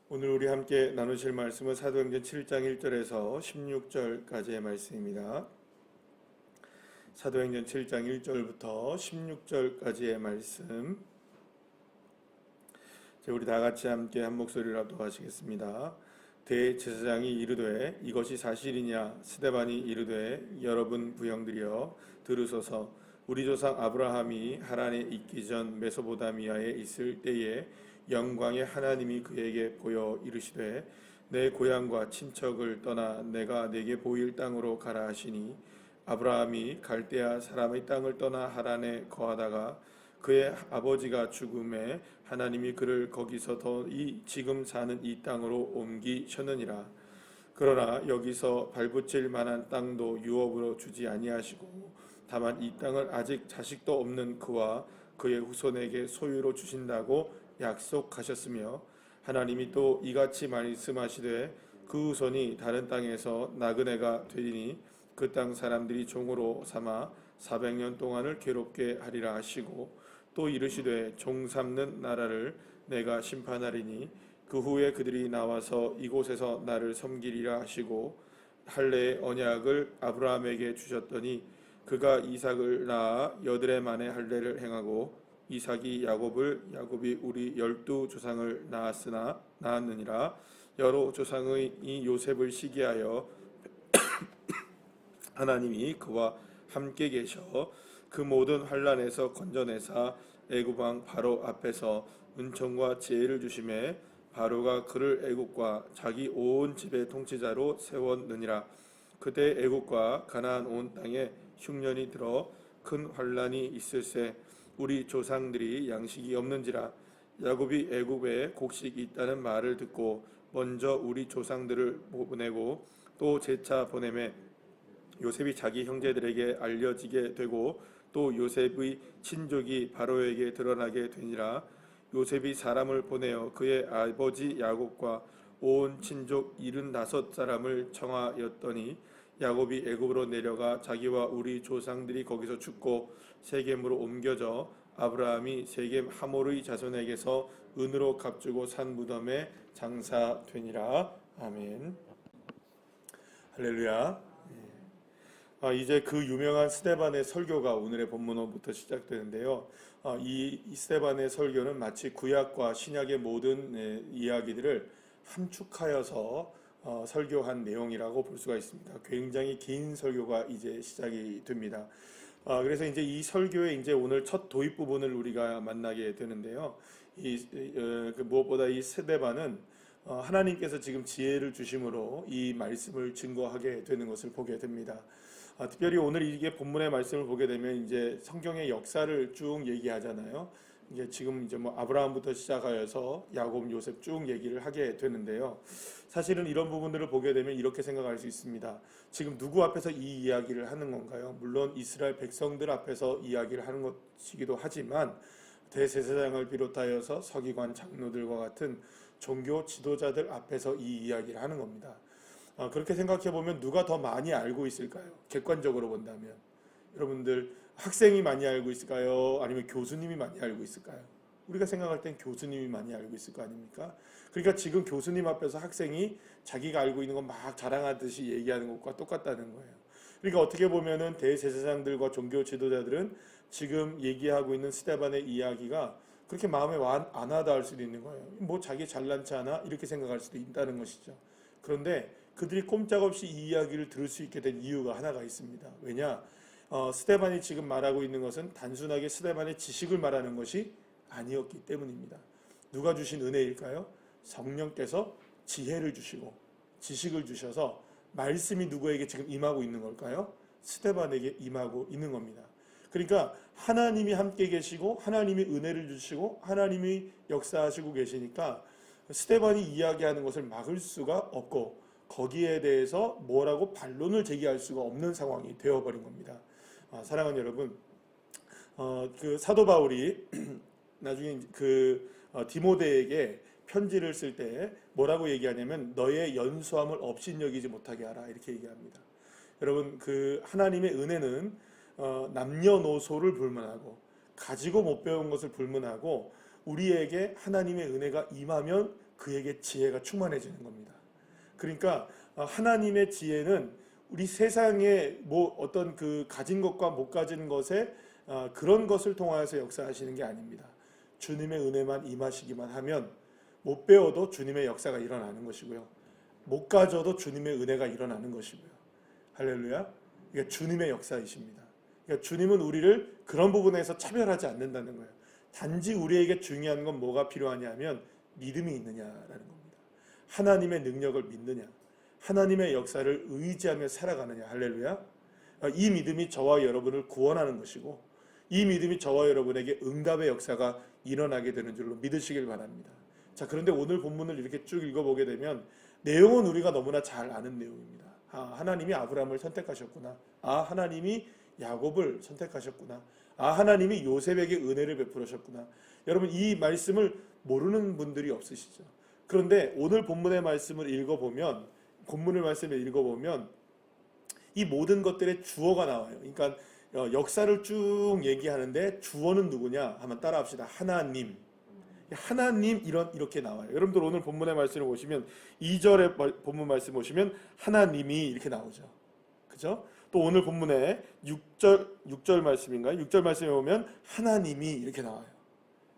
오늘 우리 함께 나누실 말씀은 사도행전 7장 1절에서 16절까지의 말씀입니다. 사도행전 7장 1절부터 16절까지의 말씀. 우리 다 같이 함께 한 목소리라도 하시겠습니다. 대제사장이 이르되 이것이 사실이냐? 스데반이 이르되 여러분 부형들이여 들으소서. 우리 조상 아브라함이 하란에 있기 전 메소포다미아에 있을 때에 영광의 하나님이 그에게 보여 이르시되 내 고향과 친척을 떠나 내가 내게 보일 땅으로 가라 하시니 아브라함이 갈대아 사람의 땅을 떠나 하란에 거하다가 그의 아버지가 죽음에 하나님이 그를 거기서 더 이 지금 사는 이 땅으로 옮기셨느니라. 그러나 여기서 발붙일 만한 땅도 유업으로 주지 아니하시고 다만 이 땅을 아직 자식도 없는 그와 그의 후손에게 소유로 주신다고 약속하셨으며 하나님이 또 이같이 말씀하시되 그 후손이 다른 땅에서 나그네가 되리니 그 땅 사람들이 종으로 삼아 400년 동안을 괴롭게 하리라 하시고 또 이르시되 종 삼는 나라를 내가 심판하리니 그 후에 그들이 나와서 이곳에서 나를 섬기리라 하시고 할례의 언약을 아브라함에게 주셨더니 그가 이삭을 낳아 8해 만에 할례를 행하고 이삭이 야곱이 우리 12조상을 낳았느니라. 여러 조상의 이 요셉을 시기하여 하나님이 그와 함께 계셔 그 모든 환난에서 건져내사 애굽 왕 바로 앞에서 은총과 지혜를 주심에 바로가 그를 애굽과 자기 온 집의 통치자로 세웠느니라. 그때 애굽과 가나안 온 땅에 흉년이 들어 큰 환난이 있을세 우리 조상들이 양식이 없는지라. 야곱이 애굽에 곡식이 있다는 말을 듣고 먼저 우리 조상들을 보내고 또 재차 보내매 요셉이 자기 형제들에게 알려지게 되고 또 요셉의 친족이 바로에게 드러나게 되니라. 요셉이 사람을 보내어 그의 아버지 야곱과 온 친족 75사람을 청하였더니 야곱이 애굽으로 내려가 자기와 우리 조상들이 거기서 죽고 세겜으로 옮겨져 아브라함이 세겜 하몰의 자손에게서 은으로 값주고 산 무덤에 장사되니라. 아멘. 할렐루야. 이제 그 유명한 스데반의 설교가 오늘의 본문부터 시작되는데요. 이 스데반의 설교는 마치 구약과 신약의 모든 이야기들을 함축하여서 설교한 내용이라고 볼 수가 있습니다. 굉장히 긴 설교가 이제 시작이 됩니다. 그래서 이제 이 설교의 이제 오늘 첫 도입 부분을 우리가 만나게 되는데요. 무엇보다 이 스데반은 하나님께서 지금 지혜를 주심으로 이 말씀을 증거하게 되는 것을 보게 됩니다. 특별히 오늘 이게 본문의 말씀을 보게 되면 이제 성경의 역사를 쭉 얘기하잖아요. 이제 지금 이제 뭐 아브라함부터 시작하여서 야곱, 요셉 쭉 얘기를 하게 되는데요. 사실은 이런 부분들을 보게 되면 이렇게 생각할 수 있습니다. 지금 누구 앞에서 이 이야기를 하는 건가요? 물론 이스라엘 백성들 앞에서 이야기를 하는 것이기도 하지만 대제사장을 비롯하여서 서기관 장로들과 같은 종교 지도자들 앞에서 이 이야기를 하는 겁니다. 그렇게 생각해 보면 누가 더 많이 알고 있을까요? 객관적으로 본다면 여러분들 학생이 많이 알고 있을까요? 아니면 교수님이 많이 알고 있을까요? 우리가 생각할 땐 교수님이 많이 알고 있을 거 아닙니까? 그러니까 지금 교수님 앞에서 학생이 자기가 알고 있는 건 막 자랑하듯이 얘기하는 것과 똑같다는 거예요. 그러니까 어떻게 보면은 대제사장들과 종교 지도자들은 지금 얘기하고 있는 스데반의 이야기가 그렇게 마음에 안 와닿을 수도 있는 거예요. 뭐 자기 잘난치 않아? 이렇게 생각할 수도 있다는 것이죠. 그런데 그들이 꼼짝없이 이 이야기를 들을 수 있게 된 이유가 하나가 있습니다. 왜냐? 스데반이 지금 말하고 있는 것은 단순하게 스데반의 지식을 말하는 것이 아니었기 때문입니다. 누가 주신 은혜일까요? 성령께서 지혜를 주시고 지식을 주셔서 말씀이 누구에게 지금 임하고 있는 걸까요? 스데반에게 임하고 있는 겁니다. 그러니까 하나님이 함께 계시고 하나님이 은혜를 주시고 하나님이 역사하시고 계시니까 스데반이 이야기하는 것을 막을 수가 없고 거기에 대해서 뭐라고 반론을 제기할 수가 없는 상황이 되어버린 겁니다. 사랑하는 여러분, 그 사도 바울이 나중에 디모데에게 편지를 쓸 때 뭐라고 얘기하냐면 너의 연수함을 업신여기지 못하게 하라 이렇게 얘기합니다. 여러분 그 하나님의 은혜는 남녀노소를 불문하고 가지고 못 배운 것을 불문하고 우리에게 하나님의 은혜가 임하면 그에게 지혜가 충만해지는 겁니다. 그러니까 하나님의 지혜는 우리 세상에 뭐 어떤 그 가진 것과 못 가진 것에 그런 것을 통하여서 역사하시는 게 아닙니다. 주님의 은혜만 임하시기만 하면 못 배워도 주님의 역사가 일어나는 것이고요. 못 가져도 주님의 은혜가 일어나는 것이고요. 할렐루야. 그러니까 주님의 역사이십니다. 그러니까 주님은 우리를 그런 부분에서 차별하지 않는다는 거예요. 단지 우리에게 중요한 건 뭐가 필요하냐면 믿음이 있느냐라는 겁니다. 하나님의 능력을 믿느냐, 하나님의 역사를 의지하며 살아가느냐. 할렐루야. 이 믿음이 저와 여러분을 구원하는 것이고 이 믿음이 저와 여러분에게 응답의 역사가 일어나게 되는 줄로 믿으시길 바랍니다. 자, 그런데 오늘 본문을 이렇게 쭉 읽어보게 되면 내용은 우리가 너무나 잘 아는 내용입니다. 하나님이 아브라함을 선택하셨구나. 하나님이 야곱을 선택하셨구나. 하나님이 요셉에게 은혜를 베풀으셨구나. 여러분, 이 말씀을 모르는 분들이 없으시죠. 그런데 오늘 본문의 말씀을 읽어보면, 이 모든 것들의 주어가 나와요. 그러니까 역사를 쭉 얘기하는데 주어는 누구냐? 한번 따라합시다. 하나님. 하나님 이렇게 나와요. 여러분들 오늘 본문의 말씀을 보시면 2절의 본문 말씀 보시면 하나님이 이렇게 나오죠. 그죠? 또 오늘 본문에 6절 말씀인가요? 6절 말씀에 보면 하나님이 이렇게 나와요.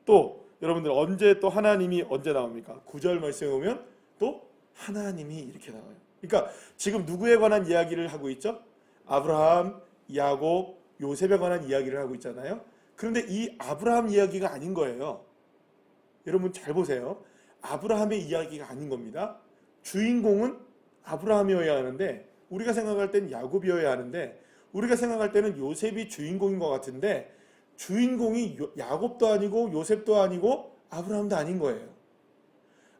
또 여러분들 또 하나님이 언제 나옵니까? 9절 말씀에 보면 또 하나님이 이렇게 나와요. 그러니까 지금 누구에 관한 이야기를 하고 있죠? 아브라함, 야곱, 요셉에 관한 이야기를 하고 있잖아요. 그런데 이 아브라함 이야기가 아닌 거예요. 여러분 잘 보세요. 아브라함의 이야기가 아닌 겁니다. 주인공은 아브라함이어야 하는데 우리가 생각할 때는 야곱이어야 하는데 우리가 생각할 때는 요셉이 주인공인 것 같은데 주인공이 야곱도 아니고 요셉도 아니고 아브라함도 아닌 거예요.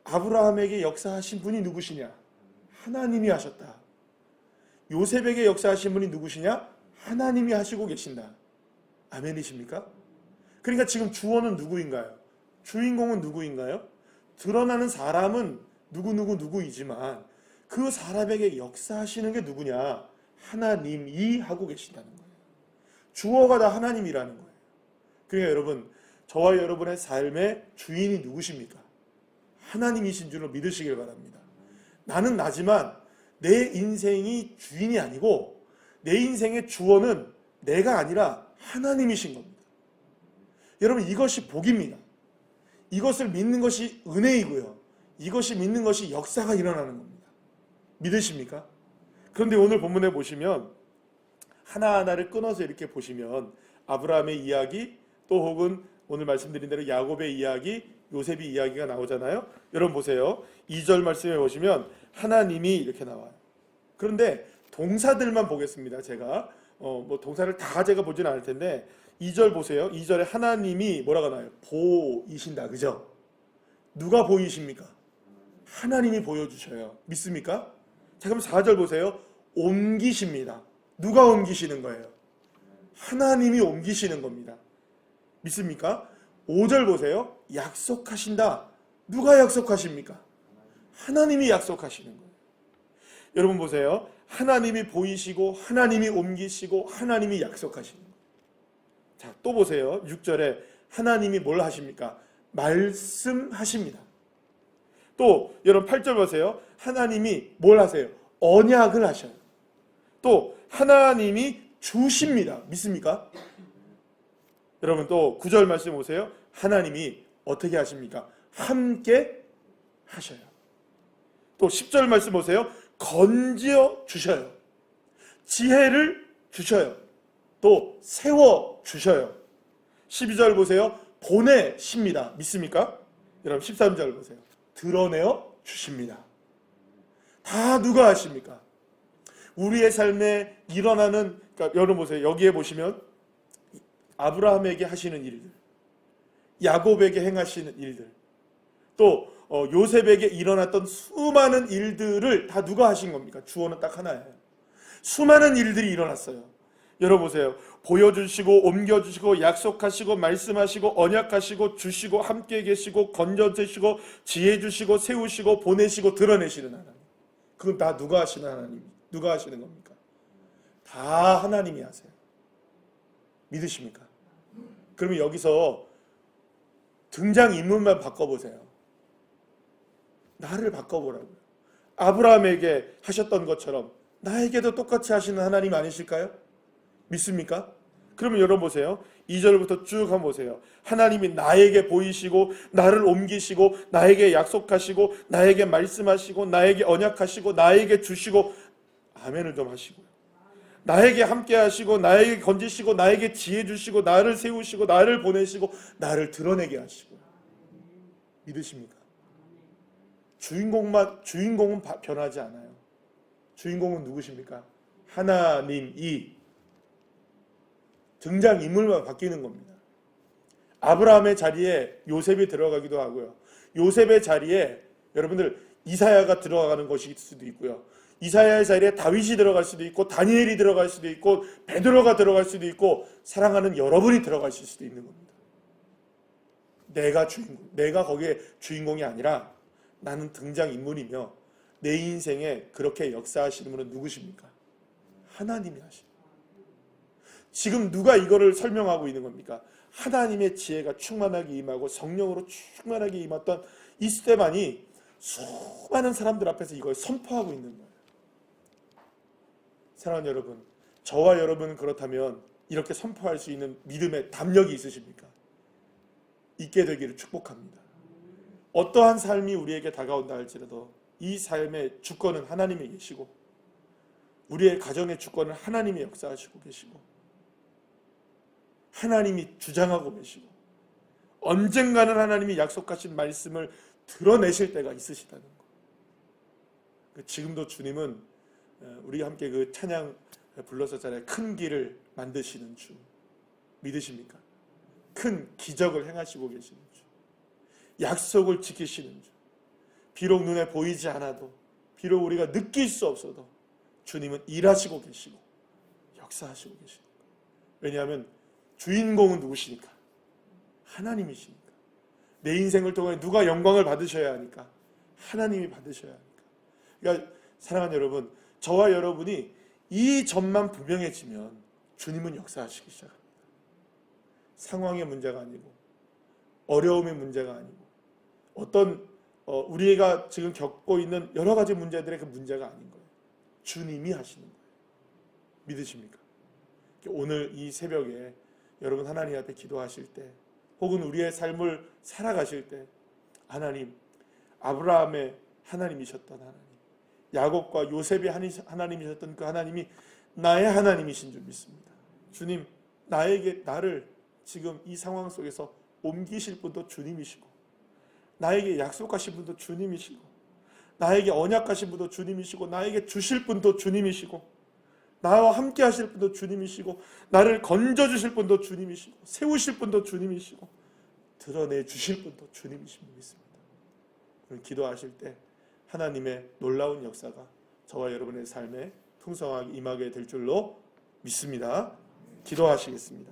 아브라함에게 역사하신 분이 누구시냐? 하나님이 하셨다. 요셉에게 역사하신 분이 누구시냐? 하나님이 하시고 계신다. 아멘이십니까? 그러니까 지금 주어는 누구인가요? 주인공은 누구인가요? 드러나는 사람은 누구이지만 그 사람에게 역사하시는 게 누구냐? 하나님이 하고 계신다는 거예요. 주어가 다 하나님이라는 거예요. 그러니까 여러분, 저와 여러분의 삶의 주인이 누구십니까? 하나님이신 줄로 믿으시길 바랍니다. 나는 나지만 내 인생이 주인이 아니고 내 인생의 주어는 내가 아니라 하나님이신 겁니다. 여러분, 이것이 복입니다. 이것을 믿는 것이 은혜이고요. 이것이 믿는 것이 역사가 일어나는 겁니다. 믿으십니까? 그런데 오늘 본문에 보시면 하나하나를 끊어서 이렇게 보시면 아브라함의 이야기 또 혹은 오늘 말씀드린 대로 야곱의 이야기, 요셉의 이야기가 나오잖아요. 여러분 보세요. 2절 말씀에 보시면 하나님이 이렇게 나와요. 그런데 동사들만 보겠습니다. 제가 동사를 다 제가 보지는 않을 텐데 2절 보세요. 2절에 하나님이 뭐라고 나와요? 보이신다. 그죠? 누가 보이십니까? 하나님이 보여주셔요. 믿습니까? 자, 그럼 4절 보세요. 옮기십니다. 누가 옮기시는 거예요? 하나님이 옮기시는 겁니다. 믿습니까? 5절 보세요. 약속하신다. 누가 약속하십니까? 하나님이 약속하시는 거예요. 여러분 보세요. 하나님이 보이시고 하나님이 옮기시고 하나님이 약속하시는 거예요. 자, 또 보세요. 6절에 하나님이 뭘 하십니까? 말씀하십니다. 또 여러분 8절 보세요. 하나님이 뭘 하세요? 언약을 하셔요. 또 하나님이 주십니다. 믿습니까? 여러분 또 9절 말씀 보세요. 하나님이 어떻게 하십니까? 함께 하셔요. 또 10절 말씀 보세요. 건져 주셔요. 지혜를 주셔요. 또 세워 주셔요. 12절 보세요. 보내십니다. 믿습니까? 여러분 13절 보세요. 드러내어 주십니다. 다 누가 하십니까? 우리의 삶에 일어나는, 그러니까 여러분 보세요. 여기에 보시면 아브라함에게 하시는 일들, 야곱에게 행하시는 일들, 또 요셉에게 일어났던 수많은 일들을 다 누가 하신 겁니까? 주어는 딱 하나예요. 수많은 일들이 일어났어요. 여러분 보세요. 보여주시고 옮겨주시고 약속하시고 말씀하시고 언약하시고 주시고 함께 계시고 건져주시고 지혜 주시고 세우시고 보내시고 드러내시는 하나님. 그건 다 누가 하시는 하나님? 누가 하시는 겁니까? 다 하나님이 하세요. 믿으십니까? 그러면 여기서 등장인물만 바꿔보세요. 나를 바꿔보라고요. 아브라함에게 하셨던 것처럼 나에게도 똑같이 하시는 하나님 아니실까요? 믿습니까? 그러면 여러분 보세요. 2절부터 쭉 한번 보세요. 하나님이 나에게 보이시고 나를 옮기시고 나에게 약속하시고 나에게 말씀하시고 나에게 언약하시고 나에게 주시고 아멘을 좀 하시고요. 나에게 함께 하시고 나에게 건지시고 나에게 지혜 주시고 나를 세우시고 나를 보내시고 나를 드러내게 하시고요. 믿으십니까? 주인공은 변하지 않아요. 주인공은 누구십니까? 하나님이 등장인물만 바뀌는 겁니다. 아브라함의 자리에 요셉이 들어가기도 하고요. 요셉의 자리에 여러분들 이사야가 들어가는 것일 수도 있고요. 이사야의 자리에 다윗이 들어갈 수도 있고 다니엘이 들어갈 수도 있고 베드로가 들어갈 수도 있고 사랑하는 여러분이 들어가실 수도 있는 겁니다. 내가 거기에 주인공이 아니라 나는 등장인물이며 내 인생에 그렇게 역사하시는 분은 누구십니까? 하나님이 하십니다. 지금 누가 이거를 설명하고 있는 겁니까? 하나님의 지혜가 충만하게 임하고 성령으로 충만하게 임했던 이 스데반이 수많은 사람들 앞에서 이걸 선포하고 있는 거예요. 사랑하는 여러분, 저와 여러분은 그렇다면 이렇게 선포할 수 있는 믿음의 담력이 있으십니까? 있게 되기를 축복합니다. 어떠한 삶이 우리에게 다가온다 할지라도 이 삶의 주권은 하나님이 계시고 우리의 가정의 주권은 하나님이 역사하시고 계시고 하나님이 주장하고 계시고 언젠가는 하나님이 약속하신 말씀을 드러내실 때가 있으시다는 것. 지금도 주님은 우리 함께 그 찬양 불렀었잖아요. 큰 길을 만드시는 주. 믿으십니까? 큰 기적을 행하시고 계시는 주. 약속을 지키시는 주. 비록 눈에 보이지 않아도 비록 우리가 느낄 수 없어도 주님은 일하시고 계시고 역사하시고 계십니다. 왜냐하면 주인공은 누구시니까? 하나님이시니까. 내 인생을 통해 누가 영광을 받으셔야 하니까? 하나님이 받으셔야 하니까. 그러니까 사랑하는 여러분, 저와 여러분이 이 점만 분명해지면 주님은 역사하시기 시작합니다. 상황의 문제가 아니고 어려움의 문제가 아니고 어떤 우리가 지금 겪고 있는 여러 가지 문제들의 그 문제가 아닌 거예요. 주님이 하시는 거예요. 믿으십니까? 오늘 이 새벽에 여러분 하나님 앞에 기도하실 때 혹은 우리의 삶을 살아가실 때 하나님, 아브라함의 하나님이셨던 하나님, 야곱과 요셉의 하나님이셨던 그 하나님이 나의 하나님이신 줄 믿습니다. 주님, 나를 지금 이 상황 속에서 옮기실 분도 주님이시고 나에게 약속하신 분도 주님이시고 나에게 언약하신 분도 주님이시고 나에게 주실 분도 주님이시고 나와 함께 하실 분도 주님이시고 나를 건져주실 분도 주님이시고 세우실 분도 주님이시고 드러내 주실 분도 주님이신 줄 믿습니다. 기도하실 때 하나님의 놀라운 역사가 저와 여러분의 삶에 풍성하게 임하게 될 줄로 믿습니다. 기도하시겠습니다.